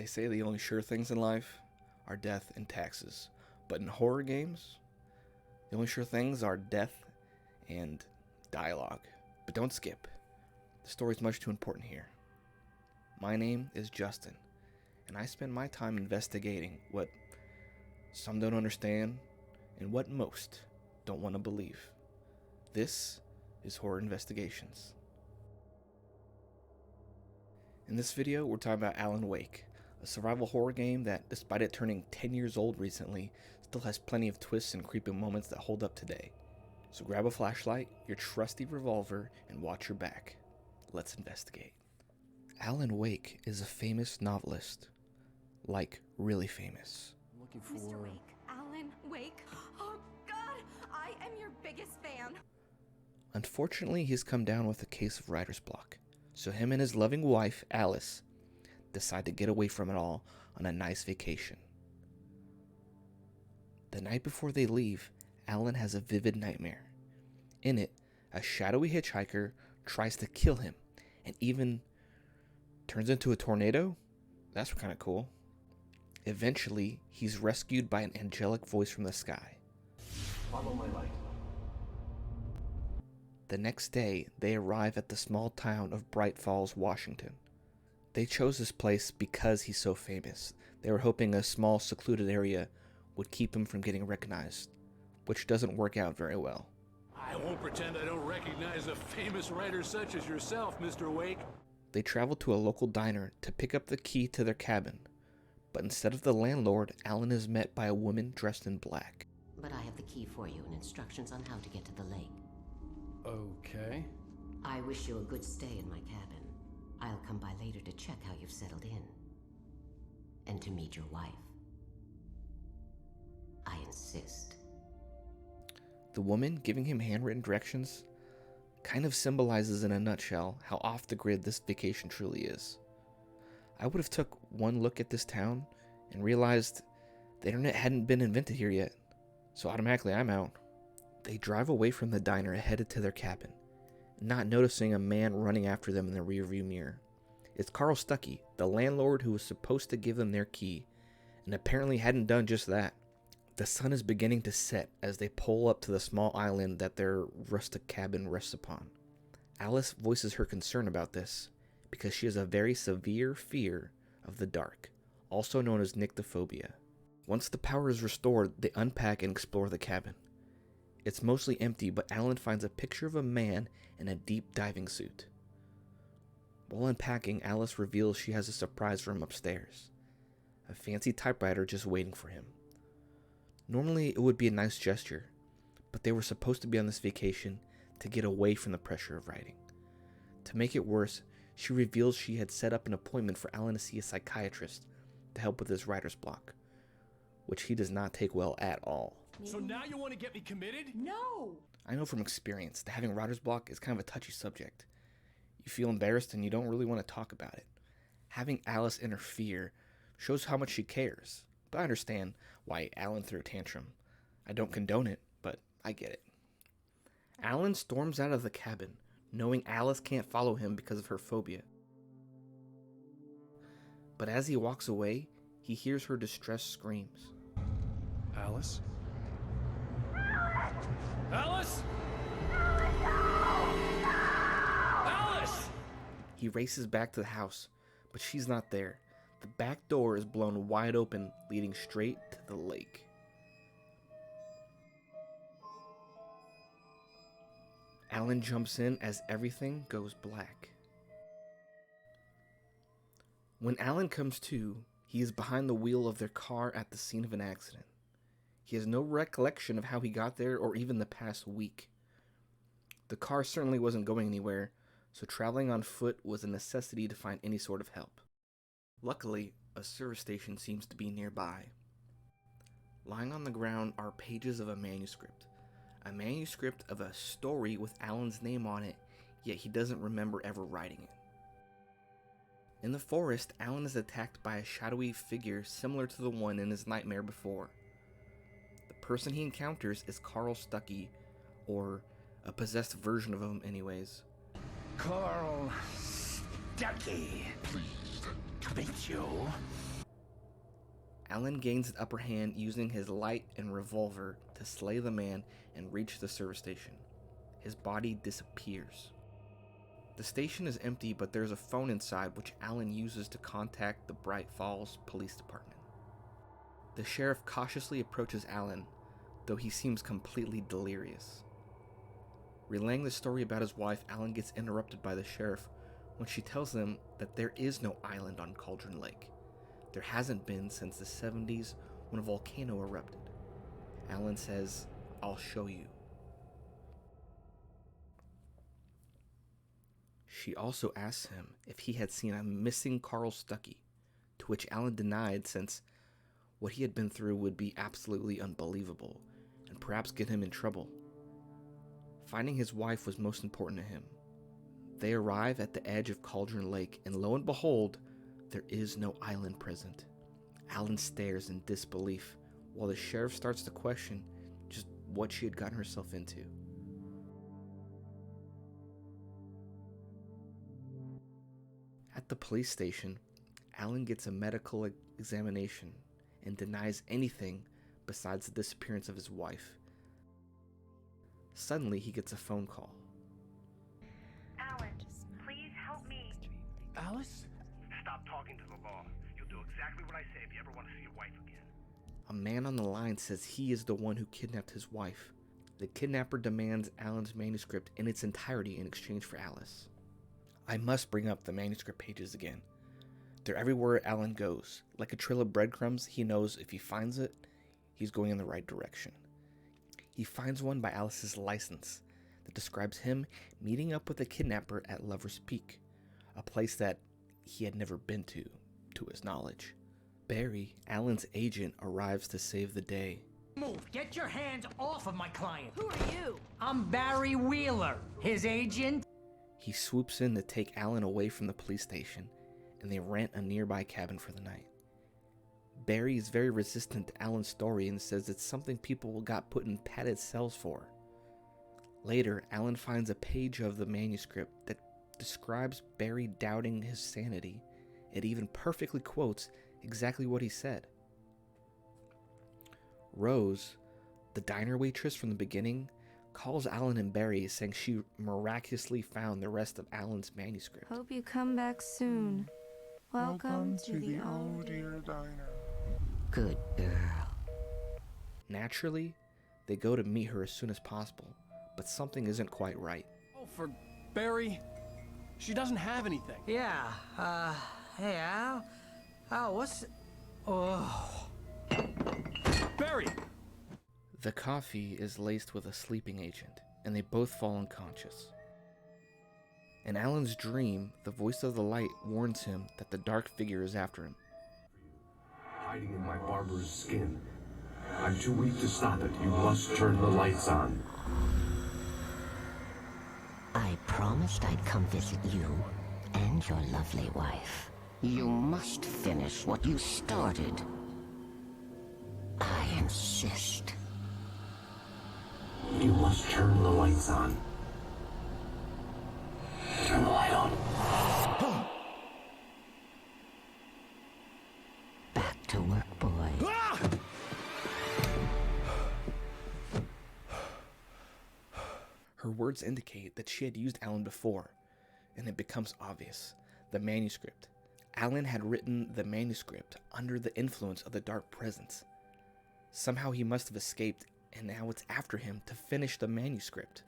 They say the only sure things in life are death and taxes. But in horror games, the only sure things are death and dialogue. But don't skip. The story's much too important here. My name is Justin, and I spend my time investigating what some don't understand and what most don't want to believe. This is Horror Investigations. In this video, we're talking about Alan Wake, a survival horror game that, despite it turning 10 years old recently, still has plenty of twists and creepy moments that hold up today. So grab a flashlight, your trusty revolver, and watch your back. Let's investigate. Alan Wake is a famous novelist. Like, really famous. I'm looking for... Mr. Wake. Alan Wake. Oh, God! I am your biggest fan. Unfortunately, he's come down with a case of writer's block. So him and his loving wife, Alice, decide to get away from it all on a nice vacation. The night before they leave, Alan has a vivid nightmare. In it, a shadowy hitchhiker tries to kill him and even turns into a tornado? That's kind of cool. Eventually, he's rescued by an angelic voice from the sky. Follow my light. The next day, they arrive at the small town of Bright Falls, Washington. They chose this place because he's so famous. They were hoping a small, secluded area would keep him from getting recognized, which doesn't work out very well. I won't pretend I don't recognize a famous writer such as yourself, Mr. Wake. They travel to a local diner to pick up the key to their cabin, but instead of the landlord, Alan is met by a woman dressed in black. But I have the key for you and instructions on how to get to the lake. Okay. I wish you a good stay in my cabin. I'll come by later to check how you've settled in. And to meet your wife. I insist. The woman giving him handwritten directions kind of symbolizes in a nutshell how off the grid this vacation truly is. I would have took one look at this town and realized the internet hadn't been invented here yet, so automatically I'm out. They drive away from the diner headed to their cabin, not noticing a man running after them in the rearview mirror. It's Carl Stuckey, the landlord who was supposed to give them their key, and apparently hadn't done just that. The sun is beginning to set as they pull up to the small island that their rustic cabin rests upon. Alice voices her concern about this because she has a very severe fear of the dark, also known as nyctophobia. Once the power is restored, they unpack and explore the cabin. It's mostly empty, but Alan finds a picture of a man in a deep diving suit. While unpacking, Alice reveals she has a surprise for him upstairs. A fancy typewriter just waiting for him. Normally, it would be a nice gesture, but they were supposed to be on this vacation to get away from the pressure of writing. To make it worse, she reveals she had set up an appointment for Alan to see a psychiatrist to help with his writer's block, which he does not take well at all. So now you want to get me committed? No! I know from experience that having writer's block is kind of a touchy subject. You feel embarrassed and you don't really want to talk about it. Having Alice interfere shows how much she cares, but I understand why Alan threw a tantrum. I don't condone it, but I get it. Alan storms out of the cabin, knowing Alice can't follow him because of her phobia. But as he walks away, he hears her distressed screams. Alice? Alice? Alice! He races back to the house, but she's not there. The back door is blown wide open, leading straight to the lake. Alan jumps in as everything goes black. When Alan comes to, he is behind the wheel of their car at the scene of an accident. He has no recollection of how he got there or even the past week. The car certainly wasn't going anywhere, so traveling on foot was a necessity to find any sort of help. Luckily, a service station seems to be nearby. Lying on the ground are pages of a manuscript of a story with Alan's name on it, yet he doesn't remember ever writing it. In the forest, Alan is attacked by a shadowy figure similar to the one in his nightmare before. The person he encounters is Carl Stuckey, or a possessed version of him anyways. Carl Stuckey. Pleased to meet you. Alan gains an upper hand using his light and revolver to slay the man and reach the service station. His body disappears. The station is empty, but there's a phone inside which Alan uses to contact the Bright Falls Police Department. The sheriff cautiously approaches Alan, though he seems completely delirious. Relaying the story about his wife, Alan gets interrupted by the sheriff when she tells him that there is no island on Cauldron Lake. There hasn't been since the 70s when a volcano erupted. Alan says, "I'll show you." She also asks him if he had seen a missing Carl Stuckey, to which Alan denied, since what he had been through would be absolutely unbelievable and perhaps get him in trouble. Finding his wife was most important to him. They arrive at the edge of Cauldron Lake, and lo and behold, there is no island present. Alan stares in disbelief while the sheriff starts to question just what she had gotten herself into. At the police station, Alan gets a medical examination and denies anything besides the disappearance of his wife. Suddenly, he gets a phone call. Alan, please help me. Alice? Stop talking to the law. You'll do exactly what I say if you ever want to see your wife again. A man on the line says he is the one who kidnapped his wife. The kidnapper demands Alan's manuscript in its entirety in exchange for Alice. I must bring up the manuscript pages again. They're everywhere Alan goes. Like a trail of breadcrumbs, he knows if he finds it, he's going in the right direction. He finds one by Alice's license that describes him meeting up with the kidnapper at Lover's Peak, a place that he had never been to his knowledge. Barry, Alan's agent, arrives to save the day. Move! Get your hands off of my client! Who are you? I'm Barry Wheeler, his agent. He swoops in to take Alan away from the police station, and they rent a nearby cabin for the night. Barry is very resistant to Alan's story and says it's something people got put in padded cells for. Later, Alan finds a page of the manuscript that describes Barry doubting his sanity. It even perfectly quotes exactly what he said. Rose, the diner waitress from the beginning, calls Alan and Barry, saying she miraculously found the rest of Alan's manuscript. Hope you come back soon. Welcome to the Oh Dear Diner. Good girl. Naturally, they go to meet her as soon as possible, but something isn't quite right. Oh, for Barry. She doesn't have anything. Yeah, hey, Al? Al, what's... Oh... Barry! The coffee is laced with a sleeping agent, and they both fall unconscious. In Alan's dream, the voice of the light warns him that the dark figure is after him. Hiding in my barber's skin. I'm too weak to stop it. You must turn the lights on. I promised I'd come visit you and your lovely wife. You must finish what you started. I insist. You must turn the lights on. Turn the light on. Back to work, boy. Her words indicate that she had used Alan before, and it becomes obvious. The manuscript. Alan had written the manuscript under the influence of the dark presence. Somehow he must have escaped, and now it's after him to finish the manuscript.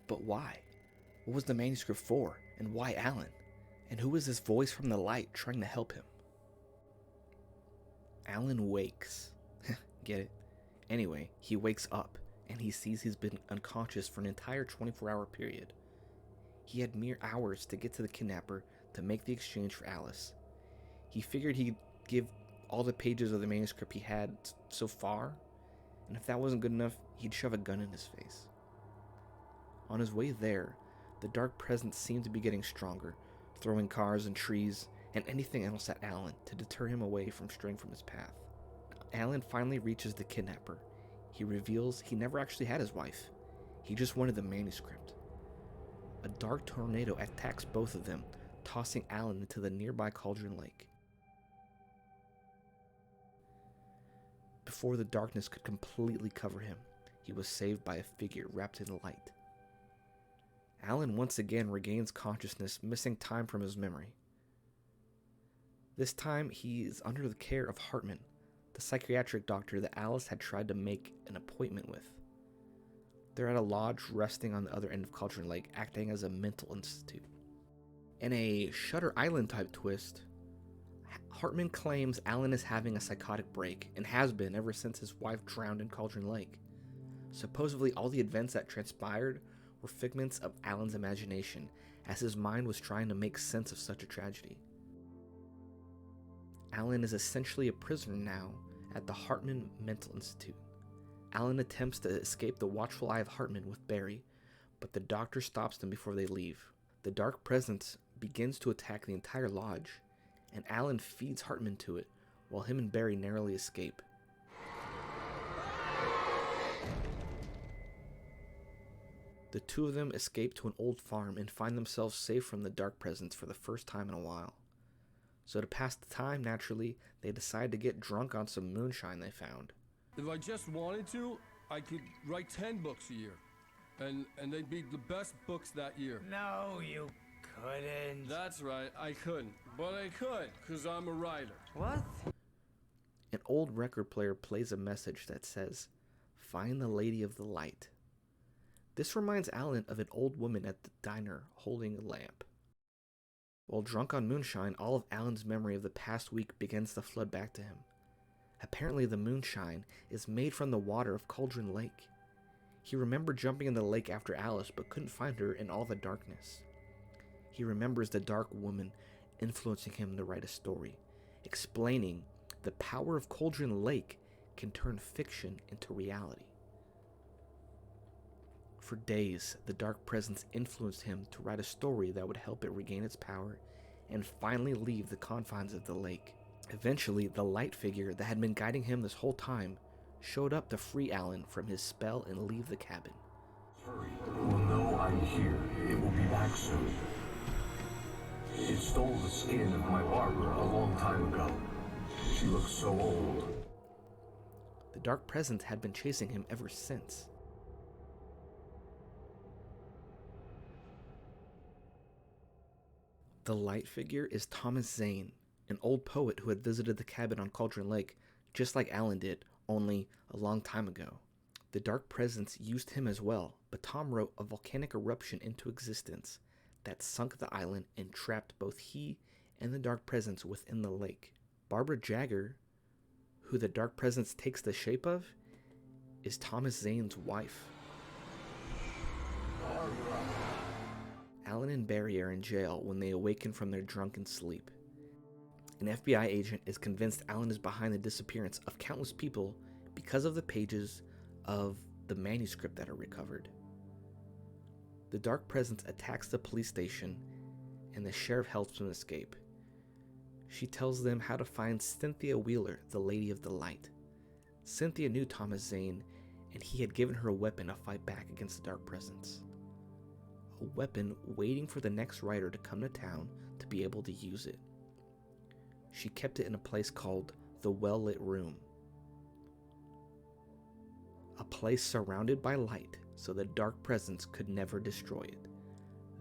But why? What was the manuscript for, and why Alan? And who is this voice from the light trying to help him? Alan wakes. Get it? Anyway, he wakes up, and he sees he's been unconscious for an entire 24-hour period. He had mere hours to get to the kidnapper to make the exchange for Alice. He figured he'd give all the pages of the manuscript he had so far, and if that wasn't good enough, he'd shove a gun in his face. On his way there, the dark presence seemed to be getting stronger, throwing cars and trees and anything else at Alan to deter him away from straying from his path. Alan finally reaches the kidnapper. He reveals he never actually had his wife. He just wanted the manuscript. A dark tornado attacks both of them, tossing Alan into the nearby Cauldron Lake. before the darkness could completely cover him, he was saved by a figure wrapped in light. Alan once again regains consciousness, missing time from his memory. This time, he is under the care of Hartman, the psychiatric doctor that Alice had tried to make an appointment with. They're at a lodge resting on the other end of Cauldron Lake, acting as a mental institute. In a Shutter Island type twist, Hartman claims Alan is having a psychotic break, and has been ever since his wife drowned in Cauldron Lake. Supposedly, all the events that transpired were figments of Alan's imagination, as his mind was trying to make sense of such a tragedy. Alan is essentially a prisoner now at the Hartman Mental Institute. Alan attempts to escape the watchful eye of Hartman with Barry, but the doctor stops them before they leave. The dark presence begins to attack the entire lodge, and Alan feeds Hartman to it, while him and Barry narrowly escape. The two of them escape to an old farm and find themselves safe from the dark presence for the first time in a while. So to pass the time, naturally, they decide to get drunk on some moonshine they found. If I just wanted to, I could write 10 books a year. And they'd be the best books that year. No, you couldn't. That's right, I couldn't. But I could, because I'm a writer. What? An old record player plays a message that says, "Find the Lady of the Light." This reminds Alan of an old woman at the diner holding a lamp. While drunk on moonshine, all of Alan's memory of the past week begins to flood back to him. Apparently the moonshine is made from the water of Cauldron Lake. He remembered jumping in the lake after Alice, but couldn't find her in all the darkness. He remembers the dark woman influencing him to write a story, explaining the power of Cauldron Lake can turn fiction into reality. For days, the dark presence influenced him to write a story that would help it regain its power and finally leave the confines of the lake. Eventually, the light figure that had been guiding him this whole time showed up to free Alan from his spell and leave the cabin. Hurry. It will know I'm here. It will be back soon. It stole the skin of my barber a long time ago. She looks so old. The dark presence had been chasing him ever since. The light figure is Thomas Zane, an old poet who had visited the cabin on Cauldron Lake, just like Alan did, only a long time ago. The dark presence used him as well, but Tom wrote a volcanic eruption into existence that sunk the island and trapped both he and the dark presence within the lake. Barbara Jagger, who the dark presence takes the shape of, is Thomas Zane's wife. Alan and Barry are in jail when they awaken from their drunken sleep. An FBI agent is convinced Alan is behind the disappearance of countless people because of the pages of the manuscript that are recovered. The dark presence attacks the police station, and the sheriff helps them escape. She tells them how to find Cynthia Wheeler, the Lady of the Light. Cynthia knew Thomas Zane, and he had given her a weapon to fight back against the dark presence. A weapon waiting for the next writer to come to town to be able to use it. She kept it in a place called the Well-Lit Room. A place surrounded by light so the dark presence could never destroy it.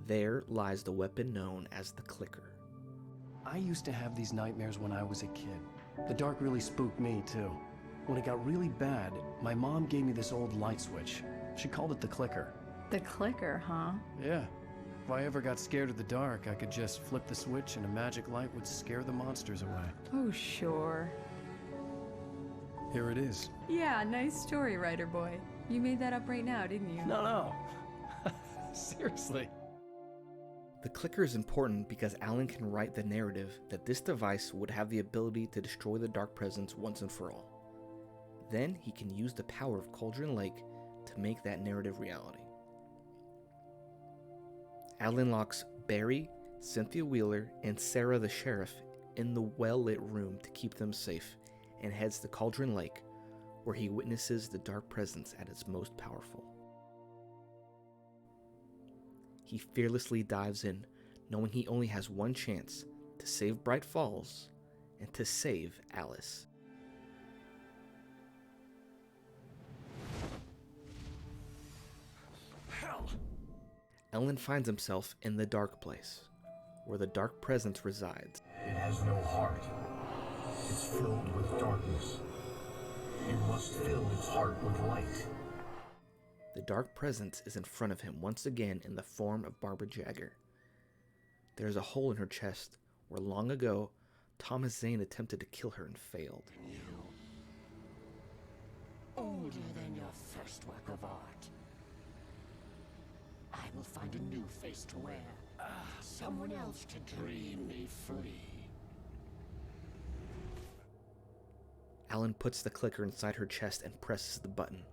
There lies the weapon known as the Clicker. I used to have these nightmares when I was a kid. The dark really spooked me, too. When it got really bad, my mom gave me this old light switch. She called it the Clicker. The Clicker, huh? Yeah. If I ever got scared of the dark, I could just flip the switch and a magic light would scare the monsters away. Oh, sure. Here it is. Yeah, nice story, writer boy. You made that up right now, didn't you? No. Seriously. The Clicker is important because Alan can write the narrative that this device would have the ability to destroy the dark presence once and for all. Then he can use the power of Cauldron Lake to make that narrative reality. Alan locks Barry, Cynthia Wheeler, and Sarah the sheriff in the well-lit room to keep them safe, and heads to Cauldron Lake, where he witnesses the dark presence at its most powerful. He fearlessly dives in, knowing he only has one chance to save Bright Falls and to save Alice. Ellen finds himself in the dark place, where the dark presence resides. It has no heart. It's filled with darkness. You must fill its heart with light. The dark presence is in front of him once again in the form of Barbara Jagger. There is a hole in her chest where long ago Thomas Zane attempted to kill her and failed. Older than your first work of art. I will find a new face to wear. Someone else to dream me free. Alan puts the clicker inside her chest and presses the button.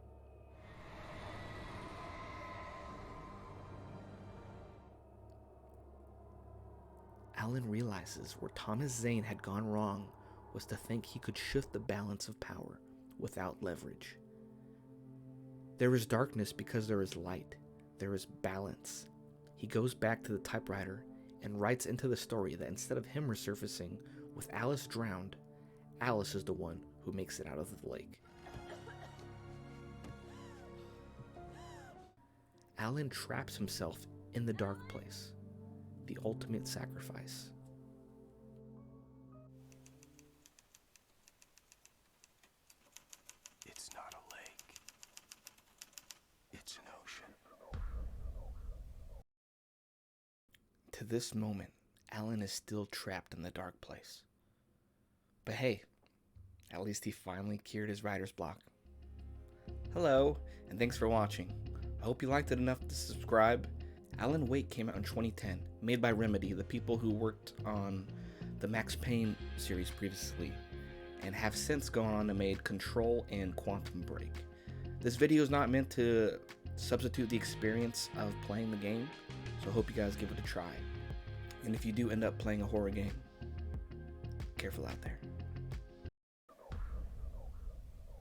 Alan realizes where Thomas Zane had gone wrong was to think he could shift the balance of power without leverage. There is darkness because there is light. There is balance. He goes back to the typewriter and writes into the story that instead of him resurfacing with Alice drowned, Alice is the one who makes it out of the lake. Alan traps himself in the dark place, the ultimate sacrifice. It's not a lake. It's an ocean. To this moment, Alan is still trapped in the dark place. But hey, at least he finally cured his writer's block. Hello, and thanks for watching. I hope you liked it enough to subscribe. Alan Wake came out in 2010, made by Remedy, the people who worked on the Max Payne series previously, and have since gone on and made Control and Quantum Break. This video is not meant to substitute the experience of playing the game, so I hope you guys give it a try. And if you do end up playing a horror game, careful out there.